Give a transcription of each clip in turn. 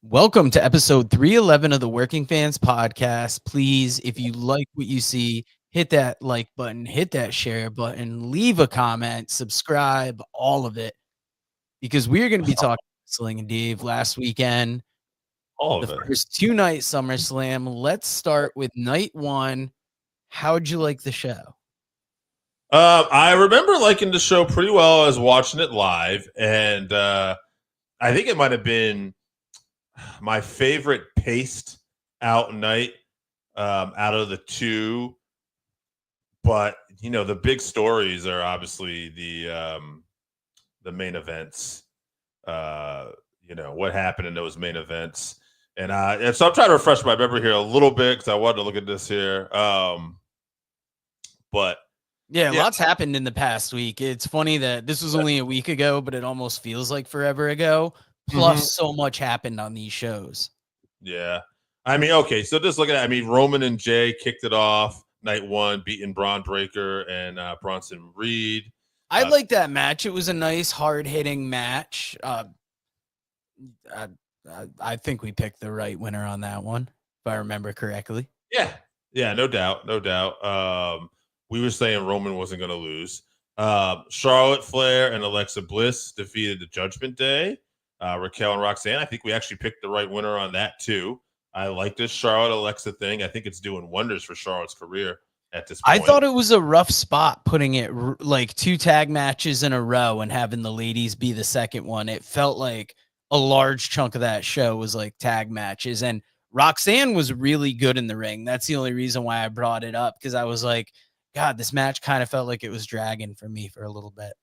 Welcome to episode 311 of the Working Fans Podcast. Please, if you like what you see, hit that like button, hit that share button, leave a comment, subscribe, all of it, because we're going to be talking wrestling. And Dave, last weekend, All the of it. first two-night SummerSlam. Let's start with night one. How'd you like the show? I remember liking the show pretty well. I was watching it live, and I think it might have been my favorite paced out night out of the two. But the big stories are obviously the main events. What happened in those main events, and so I'm trying to refresh my memory here a little bit because I wanted to look at this here. But Yeah, yeah. lots happened in the past week. It's funny that this was only a week ago, but it almost feels like forever ago. Plus, so much happened on these shows. Yeah. I mean, okay, so just looking at Roman and Jay kicked it off night one, beating Braun Breaker and Bronson Reed. I like that match. It was a nice, hard-hitting match. I think we picked the right winner on that one, if I remember correctly. Yeah, no doubt. We were saying Roman wasn't going to lose. Charlotte Flair and Alexa Bliss defeated the Judgment Day. Raquel and Roxanne, I think we actually picked the right winner on that too. I like this Charlotte Alexa thing. I think it's doing wonders for Charlotte's career at this point. I thought it was a rough spot putting it like two tag matches in a row and having the ladies be the second one. It felt like a large chunk of that show was like tag matches, and Roxanne was really good in the ring. That's the only reason why I brought it up, because I was like, God, this match kind of felt like it was dragging for me for a little bit.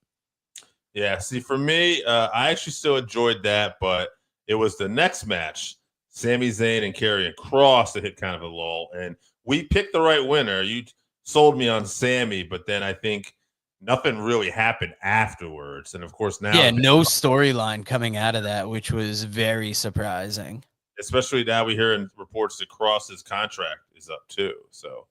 Yeah, see, for me, I actually still enjoyed that, but it was the next match, Sami Zayn and Karrion Kross, that hit kind of a lull. And we picked the right winner. You sold me on Sami, but then I think nothing really happened afterwards. And of course, now, yeah, no storyline coming out of that, which was very surprising. Especially now we hear in reports that Kross's contract is up too. So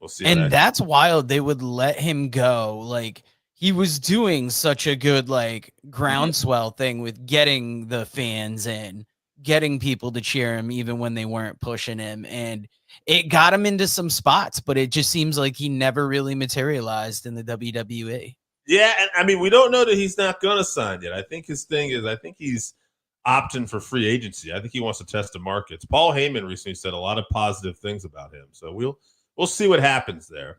we'll see. And that's wild. They would let him go. Like, he was doing such a good like groundswell thing with getting the fans in, getting people to cheer him even when they weren't pushing him, and it got him into some spots, but it just seems like he never really materialized in the WWE. Yeah, and I mean, we don't know that he's not going to sign yet. I think his thing is, I think he's opting for free agency. I think he wants to test the markets. Paul Heyman recently said a lot of positive things about him, so we'll see what happens there.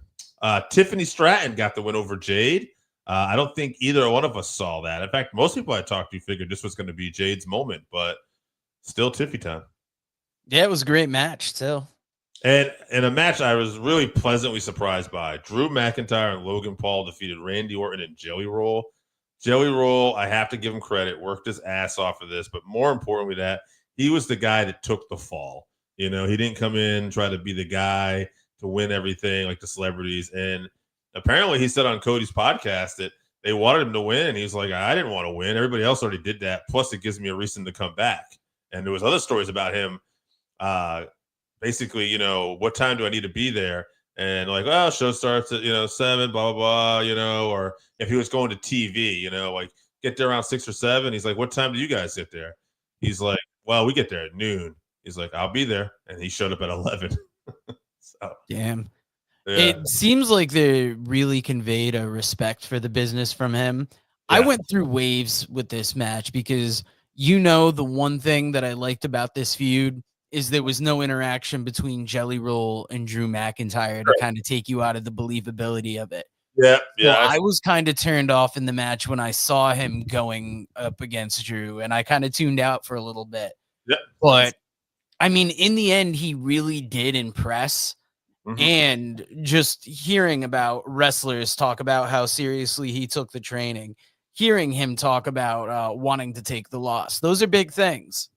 Tiffany Stratton got the win over Jade. I don't think either one of us saw that. In fact, most people I talked to figured this was going to be Jade's moment, but still Tiffy time. Yeah, it was a great match still. And in a match I was really pleasantly surprised by, Drew McIntyre and Logan Paul defeated Randy Orton and Jelly Roll. Jelly Roll, I have to give him credit, worked his ass off of this, but more importantly that, he was the guy that took the fall. He didn't come in and try to be the guy to win everything like the celebrities. And apparently he said on Cody's podcast that they wanted him to win, and he's like, I didn't want to win. Everybody else already did that. Plus, it gives me a reason to come back. And there was other stories about him. Basically, what time do I need to be there? And like, well, show starts at 7, blah blah blah. Or if he was going to TV, like get there around 6 or 7. He's like, what time do you guys get there? He's like, well, we get there at noon. He's like, I'll be there, and he showed up at 11. So, damn. yeah. It seems like they really conveyed a respect for the business from him. Yeah. I went through waves with this match because the one thing that I liked about this feud is there was no interaction between Jelly Roll and Drew McIntyre to kind of take you out of the believability of it. Yeah. So I was kind of turned off in the match when I saw him going up against Drew, and I kind of tuned out for a little bit. Yeah. But I mean, in the end, he really did impress. Mm-hmm. And just hearing about wrestlers talk about how seriously he took the training, hearing him talk about wanting to take the loss, those are big things.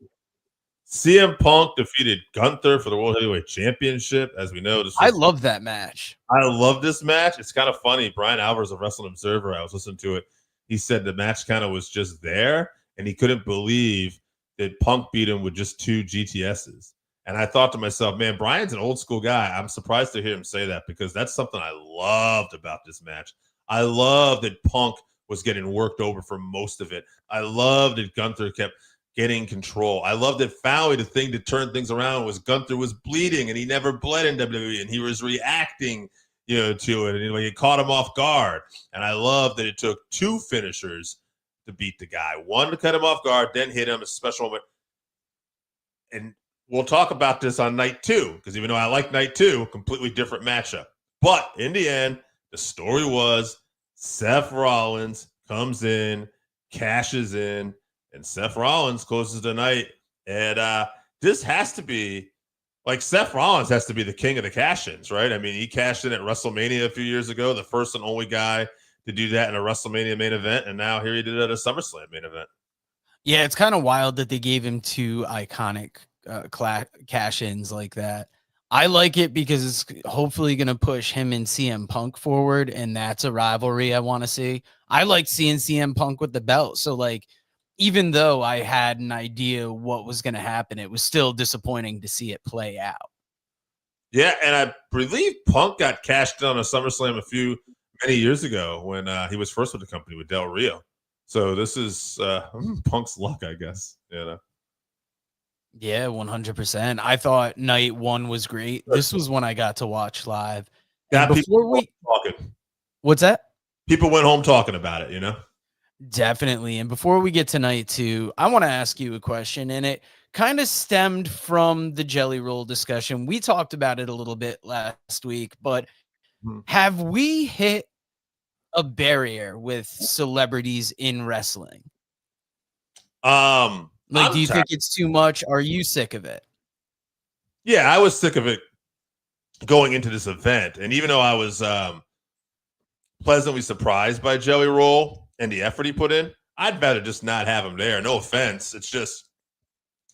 CM Punk defeated Gunther for the World Heavyweight Championship. As we know, I love that match. I love this match. It's kind of funny. Brian Alvarez of Wrestling Observer, I was listening to it. He said the match kind of was just there, and he couldn't believe that Punk beat him with just 2 GTSs. And I thought to myself, man, Brian's an old school guy. I'm surprised to hear him say that, because that's something I loved about this match. I love that Punk was getting worked over for most of it. I love that Gunther kept getting control. I love that finally the thing to turn things around was Gunther was bleeding and he never bled in WWE and he was reacting, to it. And he caught him off guard. And I love that it took 2 finishers to beat the guy. One to cut him off guard, then hit him a special moment. And we'll talk about this on night 2, because even though I like night 2, completely different matchup. But in the end, the story was Seth Rollins comes in, cashes in, and Seth Rollins closes the night. And this has to be, like, Seth Rollins has to be the king of the cash-ins, right? I mean, he cashed in at WrestleMania a few years ago, the first and only guy to do that in a WrestleMania main event, and now here he did it at a SummerSlam main event. Yeah, it's kind of wild that they gave him 2 iconic cash-ins like that. I like it because it's hopefully going to push him and CM Punk forward, and that's a rivalry I want to see. I like seeing CM Punk with the belt, so like, even though I had an idea what was going to happen, it was still disappointing to see it play out. Yeah, and I believe Punk got cashed in on a SummerSlam many years ago when he was first with the company with Del Rio. So this is Punk's luck, I guess. Yeah, 100%. I thought night 1 was great. This was when I got to watch live. And before we talking, what's that? People went home talking about it, Definitely. And before we get to night 2, I want to ask you a question, and it kind of stemmed from the Jelly Roll discussion. We talked about it a little bit last week, but have we hit a barrier with celebrities in wrestling? Like, do you think it's too much? Are you sick of it? Yeah, I was sick of it going into this event. And even though I was pleasantly surprised by Jelly Roll and the effort he put in, I'd rather just not have him there. No offense. It's just,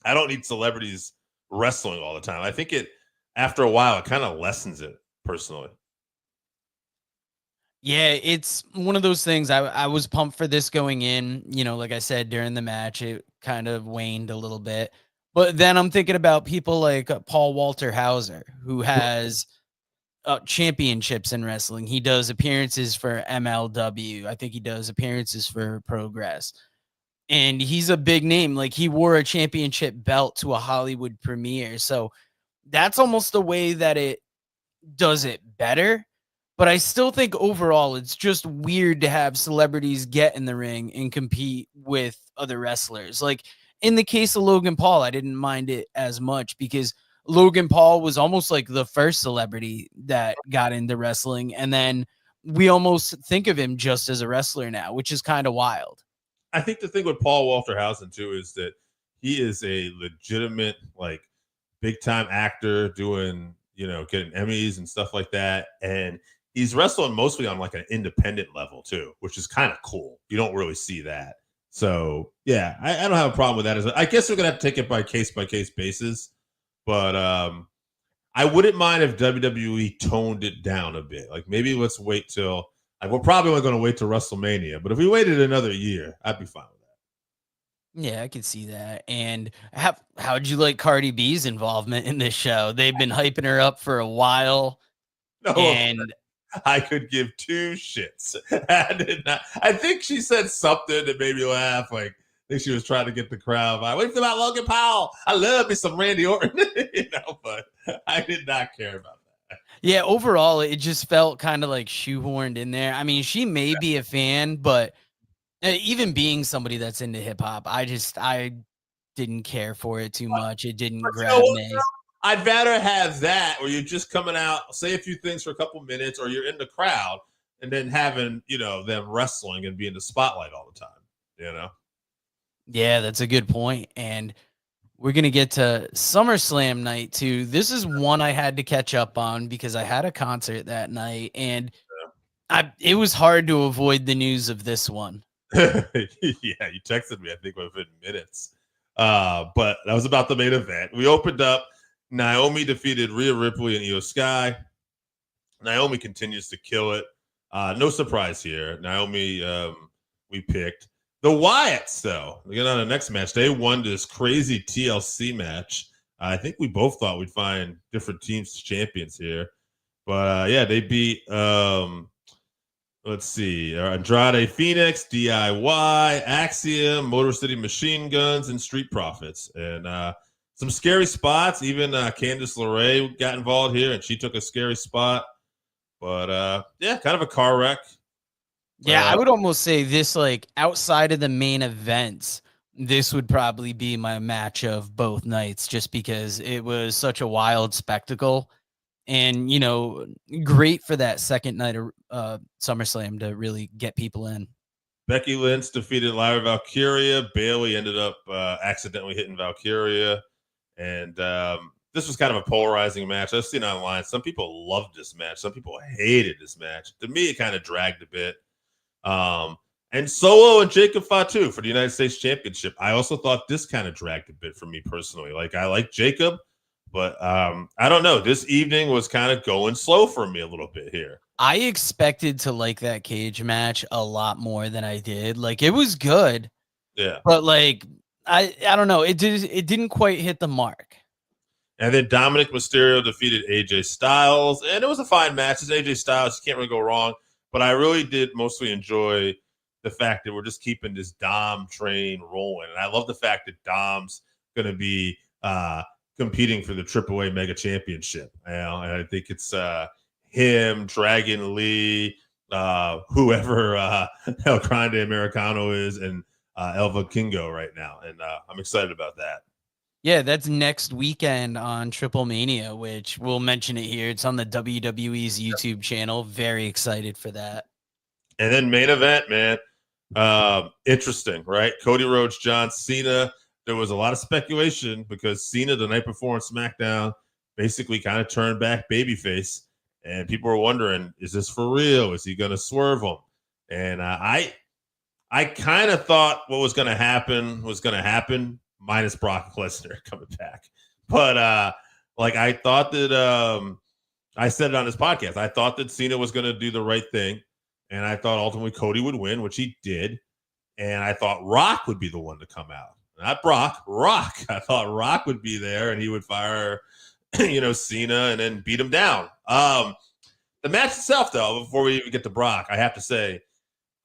I don't need celebrities wrestling all the time. I think after a while, it kind of lessens it personally. Yeah, it's one of those things. I was pumped for this going in. Like I said, during the match, it kind of waned a little bit. But then I'm thinking about people like Paul Walter Hauser, who has championships in wrestling. He does appearances for MLW. I think he does appearances for Progress. And he's a big name. Like, he wore a championship belt to a Hollywood premiere. So that's almost the way that it does it better. But I still think overall it's just weird to have celebrities get in the ring and compete with other wrestlers. Like, in the case of Logan Paul, I didn't mind it as much because Logan Paul was almost like the first celebrity that got into wrestling. And then we almost think of him just as a wrestler now, which is kind of wild. I think the thing with Paul Walter Hauser too is that he is a legitimate, like, big time actor doing, getting Emmys and stuff like that. And he's wrestling mostly on like an independent level too, which is kind of cool. You don't really see that. So yeah, I don't have a problem with that. I guess we're gonna have to take it by case basis. But I wouldn't mind if WWE toned it down a bit. Like, maybe let's wait till, like, we're probably only going to wait till WrestleMania. But if we waited another year, I'd be fine with that. Yeah, I could see that. And how'd you like Cardi B's involvement in this show? They've been hyping her up for a while. No, and I could give 2 shits. I think she said something that made me laugh. Like, I think she was trying to get the crowd. Wait about Logan Paul. I love me some Randy Orton, but I did not care about that. Yeah, overall, it just felt kind of like shoehorned in there. I mean, she may be a fan, but even being somebody that's into hip hop, I didn't care for it too much. It didn't grab me. I'd rather have that, or you're just coming out, say a few things for a couple minutes, or you're in the crowd, and then having, them wrestling and be in the spotlight all the time, Yeah, that's a good point. And we're going to get to SummerSlam night 2. This is one I had to catch up on because I had a concert that night, and it was hard to avoid the news of this one. Yeah, you texted me, I think, within minutes. But that was about the main event. We opened up. Naomi defeated Rhea Ripley and Io Sky. Naomi continues to kill it. No surprise here. Naomi, we picked. The Wyatts, though, we get on the next match. They won this crazy TLC match. I think we both thought we'd find different teams champions here. But, yeah, they beat Let's see. Andrade Phoenix, DIY, Axiom, Motor City Machine Guns, and Street Profits. And some scary spots. Even Candice LeRae got involved here, and she took a scary spot. But yeah, kind of a car wreck. Yeah, I would almost say this, like, outside of the main events, this would probably be my match of both nights just because it was such a wild spectacle and, great for that second night of SummerSlam to really get people in. Becky Lynch defeated Lyra Valkyria. Bailey ended up accidentally hitting Valkyria. And this was kind of a polarizing match. I've seen online. Some people loved this match. Some people hated this match. To me, it kind of dragged a bit. And Solo and Jacob Fatu for the United States Championship. I also thought this kind of dragged a bit for me personally. Like, I like Jacob, but I don't know. This evening was kind of going slow for me a little bit here. I expected to like that cage match a lot more than I did. Like, it was good. Yeah. But like, I don't know. It didn't quite hit the mark. And then Dominic Mysterio defeated AJ Styles, and it was a fine match. It's AJ Styles, you can't really go wrong. But I really did mostly enjoy the fact that we're just keeping this Dom train rolling. And I love the fact that Dom's going to be competing for the AAA Mega Championship. And I think it's him, Dragon Lee, whoever El Grande Americano is, and Elva Kingo right now. And I'm excited about that. Yeah, that's next weekend on Triple Mania, which we'll mention it here. It's on the WWE's YouTube channel. Very excited for that. And then main event, man. Interesting, right? Cody Rhodes, John Cena. There was a lot of speculation because Cena the night before on SmackDown basically kind of turned back babyface. And people were wondering, is this for real? Is he going to swerve him? And I kind of thought what was going to happen minus Brock Lesnar coming back. But like, I thought that I said it on this podcast. I thought that Cena was going to do the right thing. And I thought ultimately Cody would win, which he did. And I thought Rock would be the one to come out. Not Brock, Rock. I thought Rock would be there and he would fire, Cena and then beat him down. The match itself, though, before we even get to Brock, I have to say,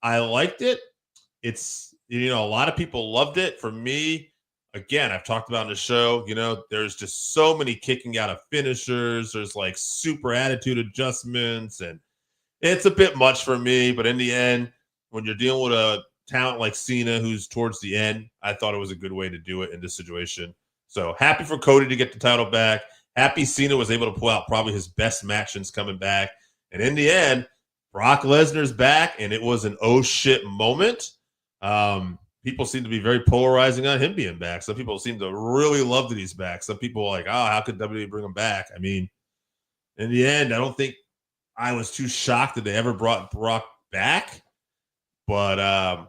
I liked it. It's, a lot of people loved it. For me, again, I've talked about in the show, there's just so many kicking out of finishers. There's like super attitude adjustments, and it's a bit much for me. But in the end, when you're dealing with a talent like Cena, who's towards the end, I thought it was a good way to do it in this situation. So happy for Cody to get the title back. Happy Cena was able to pull out probably his best match since coming back. And in the end, Brock Lesnar's back, and it was an oh shit moment. People seem to be very polarizing on him being back. Some people seem to really love that he's back. Some people are like, oh, how could WWE bring him back? I mean, in the end, I don't think I was too shocked that they ever brought Brock back. But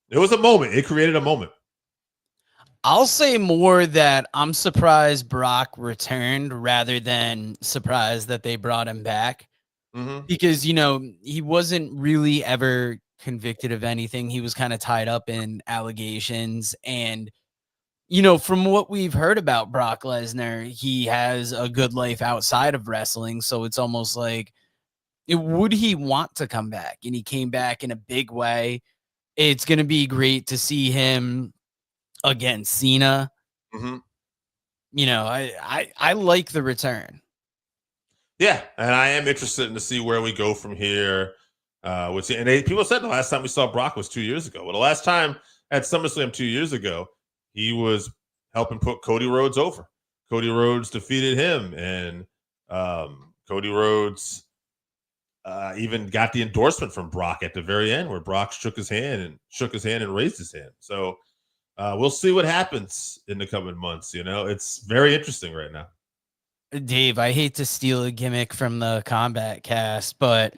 it was a moment. It created a moment. I'll say more that I'm surprised Brock returned rather than surprised that they brought him back. Mm-hmm. Because, he wasn't really ever convicted of anything. He was kind of tied up in allegations. And, from what we've heard about Brock Lesnar, he has a good life outside of wrestling. So it's almost like, would he want to come back? And he came back in a big way. It's going to be great to see him against Cena. Mm-hmm. I like the return. Yeah, and I am interested in to see where we go from here. People said the last time we saw Brock was 2 years ago. Well, the last time at SummerSlam 2 years ago, he was helping put Cody Rhodes over. Cody Rhodes defeated him, and Cody Rhodes even got the endorsement from Brock at the very end, where Brock shook his hand and raised his hand. So we'll see what happens in the coming months. It's very interesting right now. Dave, I hate to steal a gimmick from the Combat Cast, but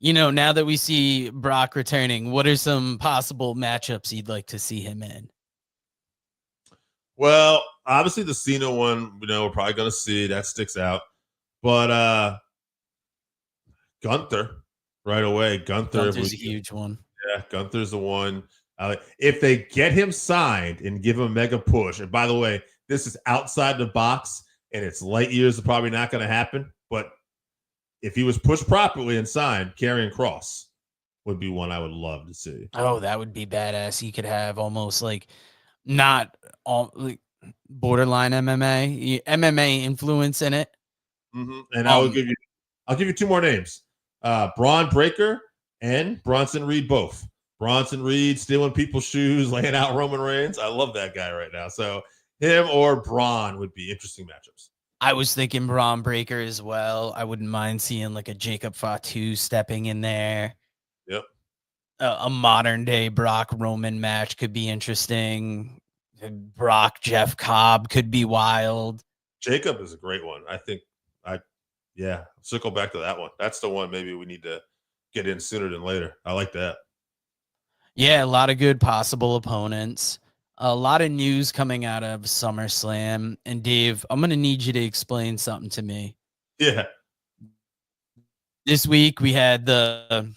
now that we see Brock returning, what are some possible matchups you'd like to see him in? Well, obviously the Cena one, we're probably going to see that sticks out, but Gunther right away. Gunther's a huge one. Yeah, Gunther's the one. If they get him signed and give him a mega push, and by the way, this is outside the box, and it's light years probably not going to happen. But if he was pushed properly and signed, Karrion Kross, would be one I would love to see. Oh, that would be badass. You could have almost like not all like borderline MMA influence in it. And Um, I'll give you two more names: Braun Breaker and Bronson Reed. Both Bronson Reed stealing people's shoes, laying out Roman Reigns. I love that guy right now. So him or Braun would be interesting matchups. I was thinking Braun Breaker as well. I wouldn't mind seeing like a Jacob Fatu stepping in there. Yep. A modern day Brock Roman match could be interesting. Brock Jeff Cobb could be wild. Jacob is a great one. I think circle back to that one. That's the one maybe we need to get in sooner than later. I like that. Yeah, a lot of good possible opponents. A lot of news coming out of SummerSlam. And Dave, I'm going to need you to explain something to me. Yeah. This week we had the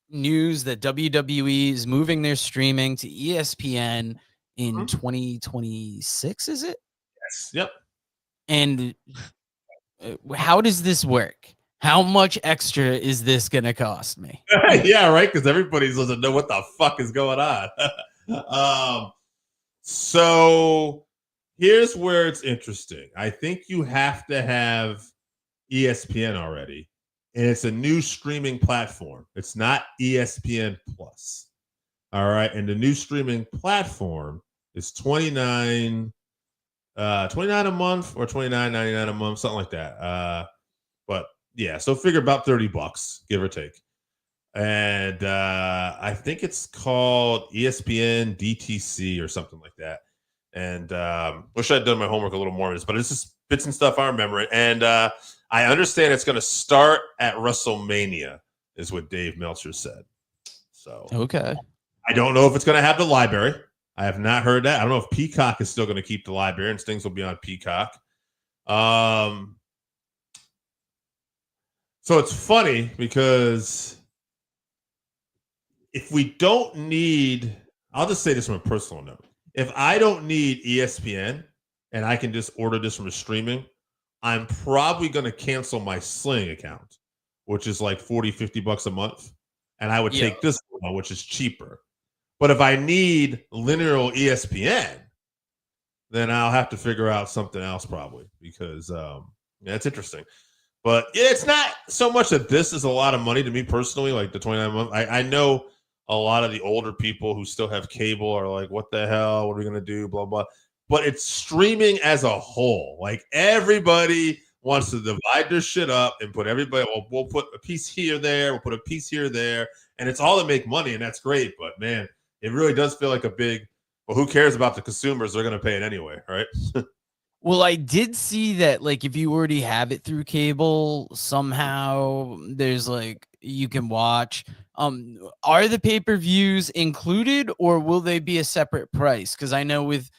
news that WWE is moving their streaming to ESPN in 2026, is it? Yes. Yep. And how does this work? How much extra is this going to cost me? Yeah, right. Because everybody's doesn't know what the fuck is going on. So here's where it's interesting. I think you have to have ESPN already, and it's a new streaming platform. It's not ESPN Plus. All right, and the new streaming platform is $29 a month or $29.99 a month, something like that. But yeah, so figure about $30, give or take. And I think it's called ESPN DTC or something like that. And wish I'd done my homework a little more on this, but it's just bits and stuff I remember it. And I understand it's going to start at WrestleMania, is what Dave Meltzer said. So okay, I don't know if it's going to have the library. I have not heard that. I don't know if Peacock is still going to keep the library and things will be on Peacock. So it's funny because if we don't need, I'll just say this from a personal note. If I don't need ESPN and I can just order this from a streaming, I'm probably going to cancel my Sling account, which is like $40-$50 a month. And I would take this one, which is cheaper. But if I need linear ESPN, then I'll have to figure out something else probably because it's interesting. But it's not so much that this is a lot of money to me personally, like the 29 months. I know a lot of the older people who still have cable are like, what the hell? What are we going to do? Blah, blah. But it's streaming as a whole. Like everybody wants to divide their shit up and put everybody, we'll put a piece here, there. We'll put a piece here, there. And it's all to make money. And that's great. But man, it really does feel like a big, well, who cares about the consumers? They're going to pay it anyway, right? Well, I did see that, like, if you already have it through cable, somehow there's like you can watch. Are the pay-per-views included, or will they be a separate price? Because I know with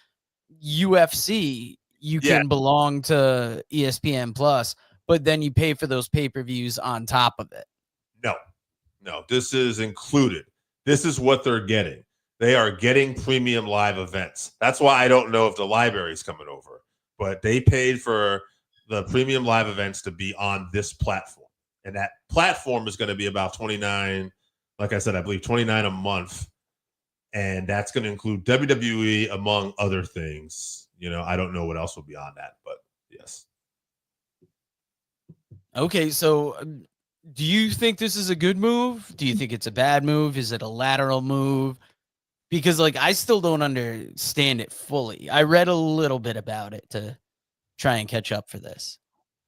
UFC, you can belong to ESPN Plus, but then you pay for those pay-per-views on top of it. No, this is included. This is what they're getting. They are getting premium live events. That's why I don't know if the library is coming over. But they paid for the premium live events to be on this platform. And that platform is going to be about $29, like I said, I believe $29 a month. And that's going to include WWE, among other things. You know, I don't know what else will be on that, but yes. Okay, so do you think this is a good move? Do you think it's a bad move? Is it a lateral move? Because, like, I still don't understand it fully. I read a little bit about it to try and catch up for this.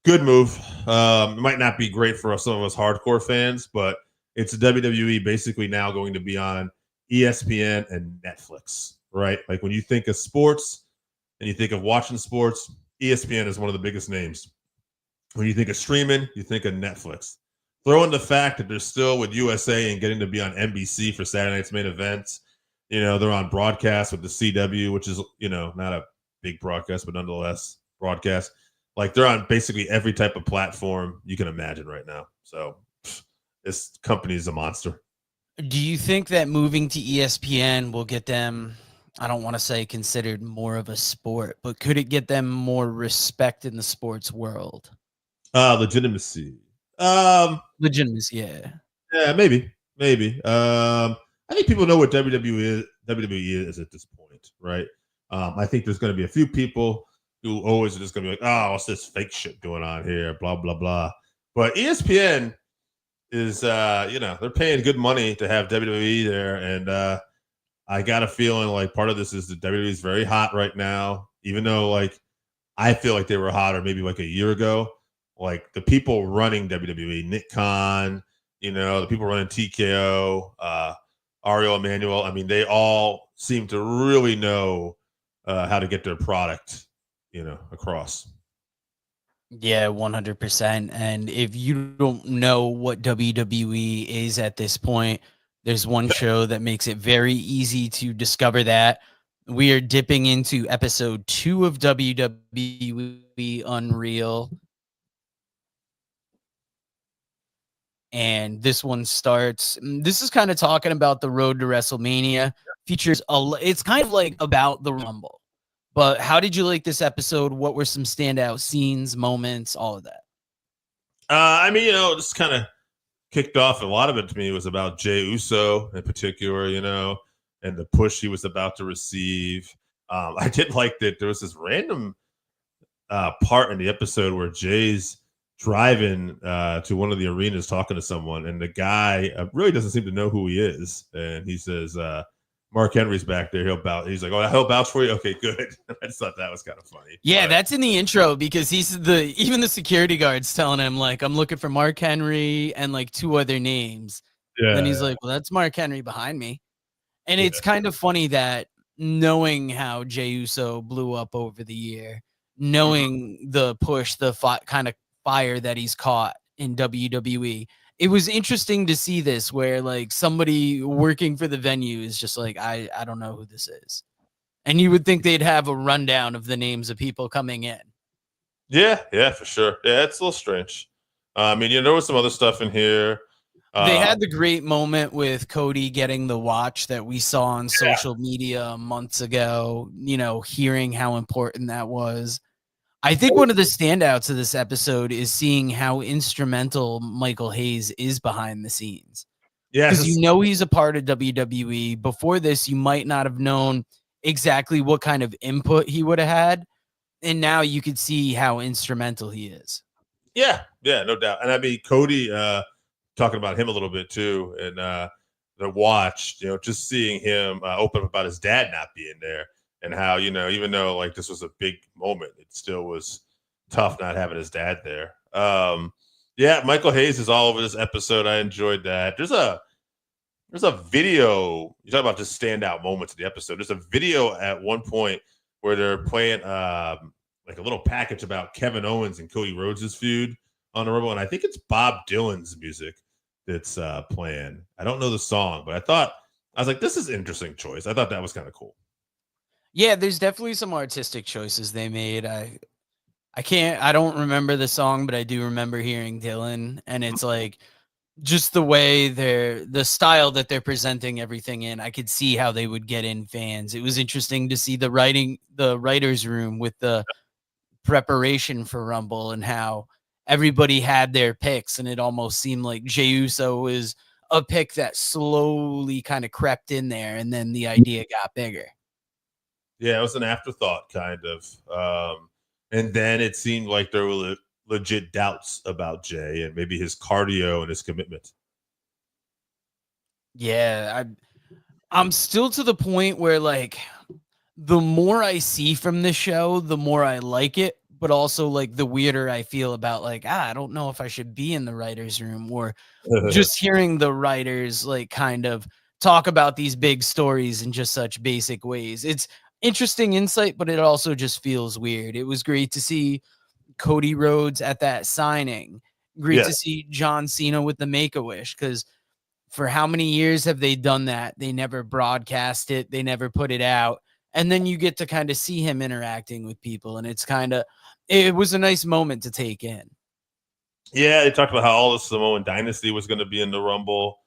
Good move. It might not be great for some of us hardcore fans, but it's WWE basically now going to be on ESPN and Netflix, right? Like when you think of sports and you think of watching sports, ESPN is one of the biggest names. When you think of streaming, you think of Netflix. Throw in the fact that they're still with USA and getting to be on NBC for Saturday night's main events. You know, they're on broadcast with the CW, which is, you know, not a big broadcast, but nonetheless broadcast. Like they're on basically every type of platform you can imagine right now. So this company is a monster. Do you think that moving to ESPN will get them, I don't want to say considered more of a sport, but could it get them more respect in the sports world? Legitimacy. Legitimacy, yeah. Yeah, maybe. Maybe. I think people know what WWE is at this point, right? I think there's going to be a few people who always are just going to be like, "Oh, what's this fake shit going on here?" Blah blah blah. But ESPN is, they're paying good money to have WWE there, and I got a feeling like part of this is that WWE is very hot right now, even though like I feel like they were hotter maybe like a year ago. Like the people running WWE, Nick Khan, the people running TKO, Ariel Emanuel. I mean, they all seem to really know how to get their product, across. Yeah, 100%. And if you don't know what WWE is at this point, there's one show that makes it very easy to discover that. We are dipping into episode 2 of WWE Unreal. And this one starts. This is kind of talking about the road to WrestleMania. Features it's kind of like about the Rumble. But how did you like this episode? What were some standout scenes, moments, all of that? I mean, just kind of kicked off. A lot of it to me was about Jey Uso in particular, and the push he was about to receive. I did like that there was this random part in the episode where Jay's driving to one of the arenas talking to someone, and the guy really doesn't seem to know who he is. And he says, Mark Henry's back there. He's like, oh, he'll vouch for you. Okay, good. I just thought that was kind of funny. Yeah, that's in the intro because even the security guard's telling him like, I'm looking for Mark Henry and like 2 other names. Yeah. Then he's like, well, that's Mark Henry behind me. And it's kind of funny that knowing how Jey Uso blew up over the year, knowing the push, the kind of fire that he's caught in WWE, it was interesting to see this where like somebody working for the venue is just like, I don't know who this is. And you would think they'd have a rundown of the names of people coming in. Yeah, for sure. Yeah, it's a little strange. I mean, there was some other stuff in here. They had the great moment with Cody getting the watch that we saw on social media months ago, hearing how important that was. I think one of the standouts of this episode is seeing how instrumental Michael Hayes is behind the scenes. Yeah, because he's a part of WWE. Before this, you might not have known exactly what kind of input he would have had. And now you could see how instrumental he is. Yeah, no doubt. And I mean, Cody, talking about him a little bit too, and the watch, just seeing him open up about his dad not being there, and how even though like this was a big moment, it still was tough not having his dad there. Yeah, Michael Hayes is all over this episode. I enjoyed that. There's a video. You talk about just standout moments of the episode. There's a video at one point where they're playing like a little package about Kevin Owens and Cody Rhodes' feud on the Rumble, and I think it's Bob Dylan's music that's playing. I don't know the song, but I was like, this is an interesting choice. I thought that was kind of cool. Yeah, there's definitely some artistic choices they made. I don't remember the song, but I do remember hearing Dylan, and it's like just the way the style that they're presenting everything in. I could see how they would get in fans. It was interesting to see the writer's room with the preparation for Rumble and how everybody had their picks, and it almost seemed like Jey Uso was a pick that slowly kind of crept in there, and then the idea got bigger. Yeah, it was an afterthought kind of. And then it seemed like there were legit doubts about Jay and maybe his cardio and his commitment. Yeah, I'm still to the point where like the more I see from the show, the more I like it, but also like the weirder I feel about like, I don't know if I should be in the writer's room, or just hearing the writers like kind of talk about these big stories in just such basic ways. It's interesting insight, but it also just feels weird. It was great to see Cody Rhodes at that signing. Great to see John Cena with the Make-A-Wish, because for how many years have they done that? They never broadcast it. They never put it out. And then you get to kind of see him interacting with people. And it was a nice moment to take in. Yeah, they talked about how all the Samoan dynasty was going to be in the Rumble.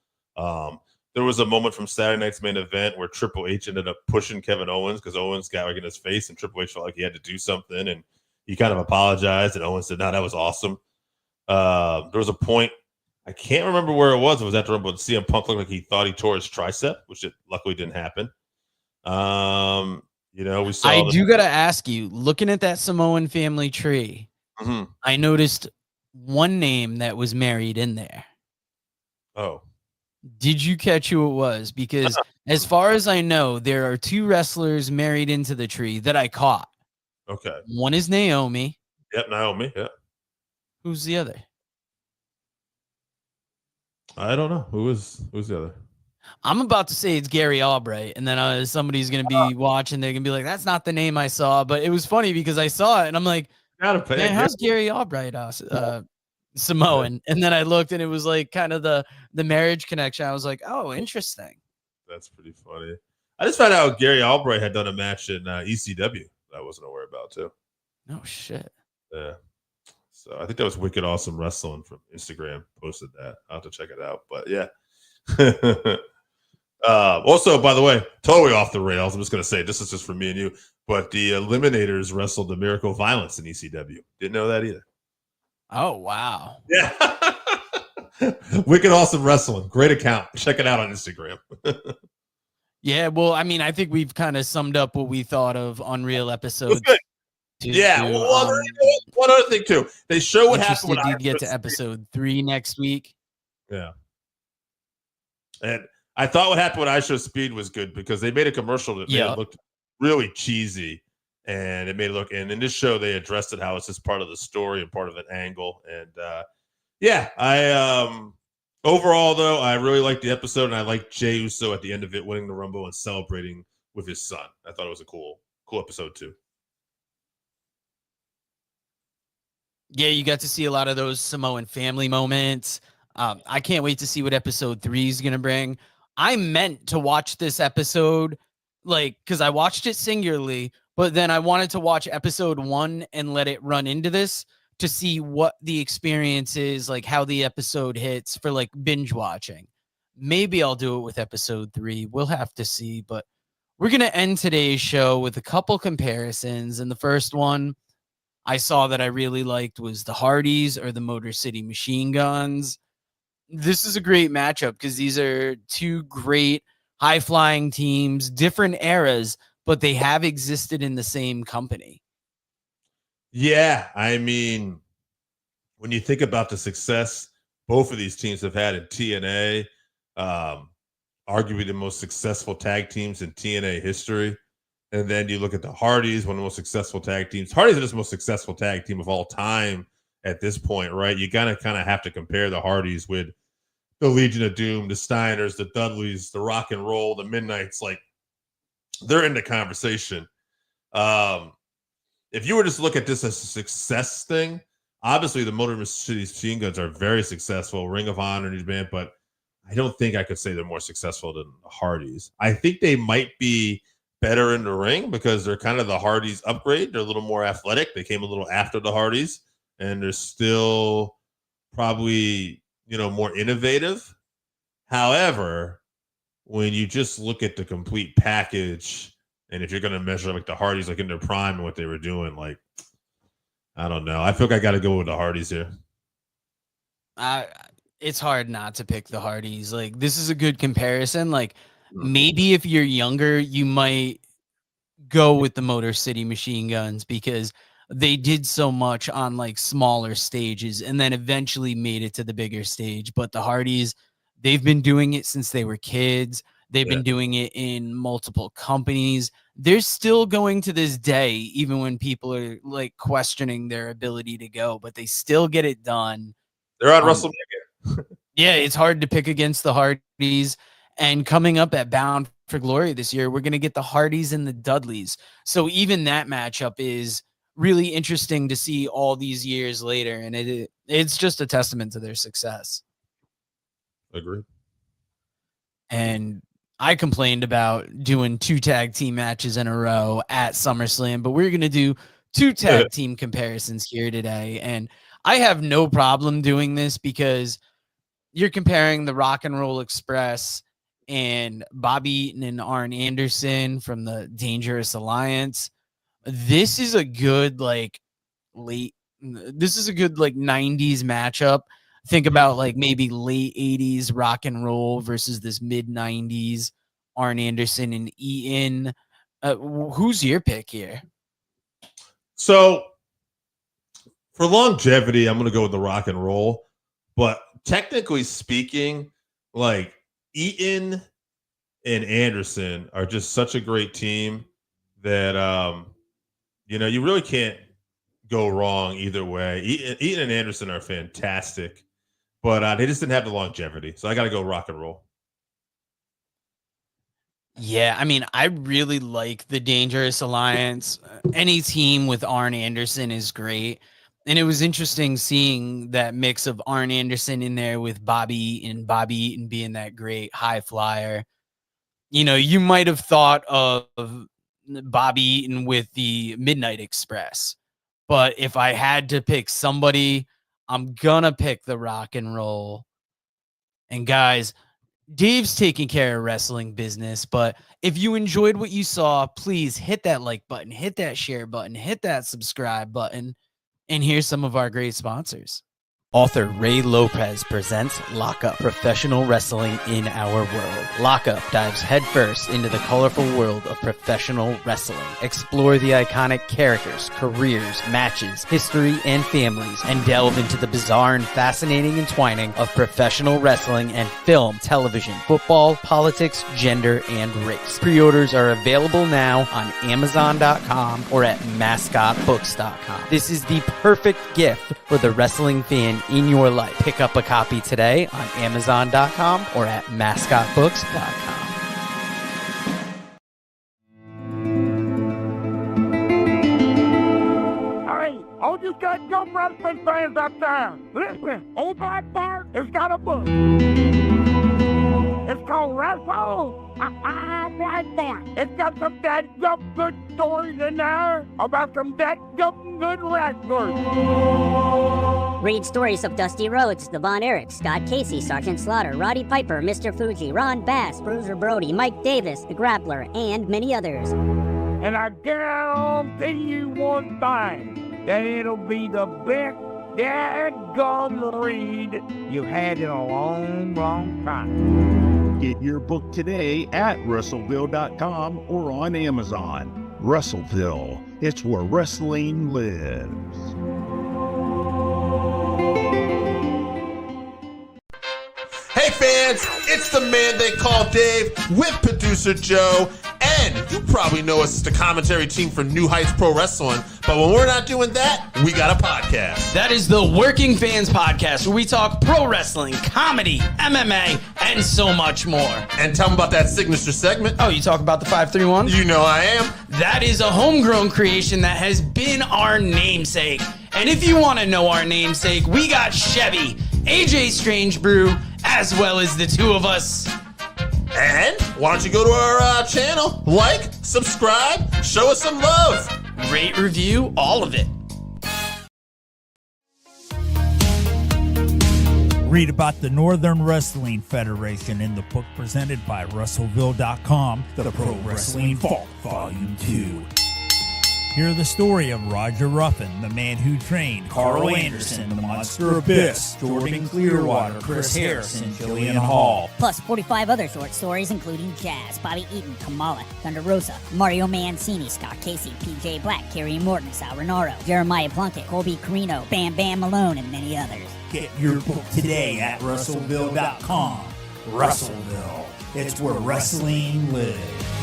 There was a moment from Saturday night's main event where Triple H ended up pushing Kevin Owens because Owens got like in his face, and Triple H felt like he had to do something, and he kind of apologized, and Owens said, "No, that was awesome." There was a point I can't remember where it was. It was after Rumble. CM Punk looked like he thought he tore his tricep, which it luckily didn't happen. We saw. I do gotta ask you, looking at that Samoan family tree, I noticed one name that was married in there. Oh, did you catch who it was? Because as far as I know, there are 2 wrestlers married into the tree that I caught. Okay. One is Naomi. Yep, Naomi. Yeah. Who's the other? I don't know. Who's the other? I'm about to say it's Gary Albright, and then somebody's gonna be watching. They're gonna be like, "That's not the name I saw." But it was funny because I saw it, and I'm like, "Man, how's Gary Albright Samoan?" And then I looked, and it was like kind of the marriage connection. I was like, "Oh, interesting." That's pretty funny. I just found out Gary Albright had done a match in ECW that I wasn't aware about too. Oh shit. Yeah. So I think that was Wicked Awesome Wrestling from Instagram posted that. I'll have to check it out. But yeah. Also, by the way, totally off the rails. I'm just going to say this is just for me and you, but the Eliminators wrestled the Miracle Violence in ECW. Didn't know that either. Oh, wow. Yeah. Wicked Awesome Wrestling. Great account. Check it out on Instagram. Yeah, well, I mean, I think we've kind of summed up what we thought of Unreal episode. Yeah. Well, one other thing, too. They show what happened when I get to episode 3 next week. Yeah. And I thought what happened with I Show Speed was good because they made a commercial that made it look really cheesy, and it made it look. And in this show, they addressed it how it's just part of the story and part of an angle. And I overall though I really liked the episode, and I liked Jey Uso at the end of it winning the Rumble and celebrating with his son. I thought it was a cool episode too. Yeah, you got to see a lot of those Samoan family moments. I can't wait to see what episode 3 is going to bring. I meant to watch this episode, because I watched it singularly, but then I wanted to watch episode 1 and let it run into this to see what the experience is, like how the episode hits for like binge watching. Maybe I'll do it with episode 3. We'll have to see, but we're going to end today's show with a couple comparisons. And the first one I saw that I really liked was the Hardys or the Motor City Machine Guns. This is a great matchup because these are 2 great high-flying teams, different eras, but they have existed in the same company. Yeah, I mean, when you think about the success both of these teams have had in TNA, arguably the most successful tag teams in TNA history, and then you look at the Hardys, one of the most successful tag teams. Hardys are just the most successful tag team of all time at this point, right? You gotta kind of have to compare the Hardys with the Legion of Doom, the Steiners, the Dudleys, the Rock and Roll, the Midnights. Like, they're in the conversation. If you were just to look at this as a success thing, obviously the Motor City Machine Guns are very successful. Ring of Honor, New Japan, but I don't think I could say they're more successful than the Hardys. I think they might be better in the ring because they're kind of the Hardys upgrade. They're a little more athletic. They came a little after the Hardys, and they're still probably more innovative. However, when you just look at the complete package, and if you're going to measure like the Hardys, like in their prime and what they were doing, like, I don't know. I feel like I got to go with the Hardys here. It's hard not to pick the Hardys. Like, this is a good comparison. Like, maybe if you're younger, you might go with the Motor City Machine Guns because they did so much on like smaller stages and then eventually made it to the bigger stage. But the Hardys, they've been doing it since they were kids. They've been doing it in multiple companies. They're still going to this day, even when people are like questioning their ability to go, but they still get it done. They're on WrestleMania. Yeah, it's hard to pick against the Hardys. And coming up at Bound for Glory this year, we're going to get the Hardys and the Dudleys. So even that matchup is really interesting to see all these years later. And it's just a testament to their success. Agree. And I complained about doing 2 tag team matches in a row at SummerSlam, but we're going to do 2 tag team comparisons here today. And I have no problem doing this because you're comparing the Rock and Roll Express and Bobby Eaton and Arn Anderson from the Dangerous Alliance. This is a good 90s matchup. Think about like maybe late 80s rock and roll versus this mid 90s Arn Anderson and Eaton. Who's your pick here? So for longevity, I'm going to go with the rock and roll. But technically speaking, like Eaton and Anderson are just such a great team that, you really can't go wrong either way. Eaton and Anderson are fantastic, but they just didn't have the longevity. So I got to go rock and roll. Yeah, I mean, I really like the Dangerous Alliance. Any team with Arn Anderson is great. And it was interesting seeing that mix of Arn Anderson in there with Bobby Eaton being that great high flyer. You might have thought of Bobby Eaton with the Midnight Express. But if I had to pick somebody, I'm going to pick the rock and roll. And guys, Dave's taking care of wrestling business, but if you enjoyed what you saw, please hit that like button, hit that share button, hit that subscribe button, and here's some of our great sponsors. Author Ray Lopez presents Lockup, professional wrestling in our world. Lockup dives headfirst into the colorful world of professional wrestling. Explore the iconic characters, careers, matches, history, and families, and delve into the bizarre and fascinating entwining of professional wrestling and film, television, football, politics, gender, and race. Pre-orders are available now on Amazon.com or at MascotBooks.com. This is the perfect gift for the wrestling fan in your life. Pick up a copy today on Amazon.com or at MascotBooks.com. Hey, all you goddamn wrestling fans out there, listen, Old Black Bart has got a book. It's called Wrestle. Black Bart. It's got some dadgum good stories in there about some dadgum good wrestlers. Read stories of Dusty Rhodes, the Von Erich, Scott Casey, Sergeant Slaughter, Roddy Piper, Mr. Fuji, Ron Bass, Bruiser Brody, Mike Davis, the Grappler, and many others. And I guarantee you one thing, that it'll be the best dadgum read you've had in a long, long time. Get your book today at Russellville.com or on Amazon. Russellville, it's where wrestling lives. Hey fans, it's the man they call Dave with producer Joe. And you probably know us as the commentary team for New Heights Pro Wrestling. But when we're not doing that, we got a podcast. That is the Working Fans Podcast, where we talk pro wrestling, comedy, MMA, and so much more. And tell them about that signature segment. Oh, you talk about the 531? You know I am. That is a homegrown creation that has been our namesake. And if you want to know our namesake, we got Chevy, AJ Strange Brew, as well as the two of us. And why don't you go to our channel, like, subscribe, show us some love. Rate, review, all of it. Read about the Northern Wrestling Federation in the book presented by Russellville.com, The Pro Wrestling Vault, Volume 2. Hear the story of Roger Ruffin, the man who trained Carl Anderson, the Monster Abyss, Jordan Clearwater, Chris Harris, and Jillian Hall. Plus 45 other short stories, including Jazz, Bobby Eaton, Kamala, Thunder Rosa, Mario Mancini, Scott Casey, PJ Black, Kerry Morton, Sal Renaro, Jeremiah Plunkett, Colby Carino, Bam Bam Malone, and many others. Get your book today at Russellville.com. Russellville, it's where wrestling lives.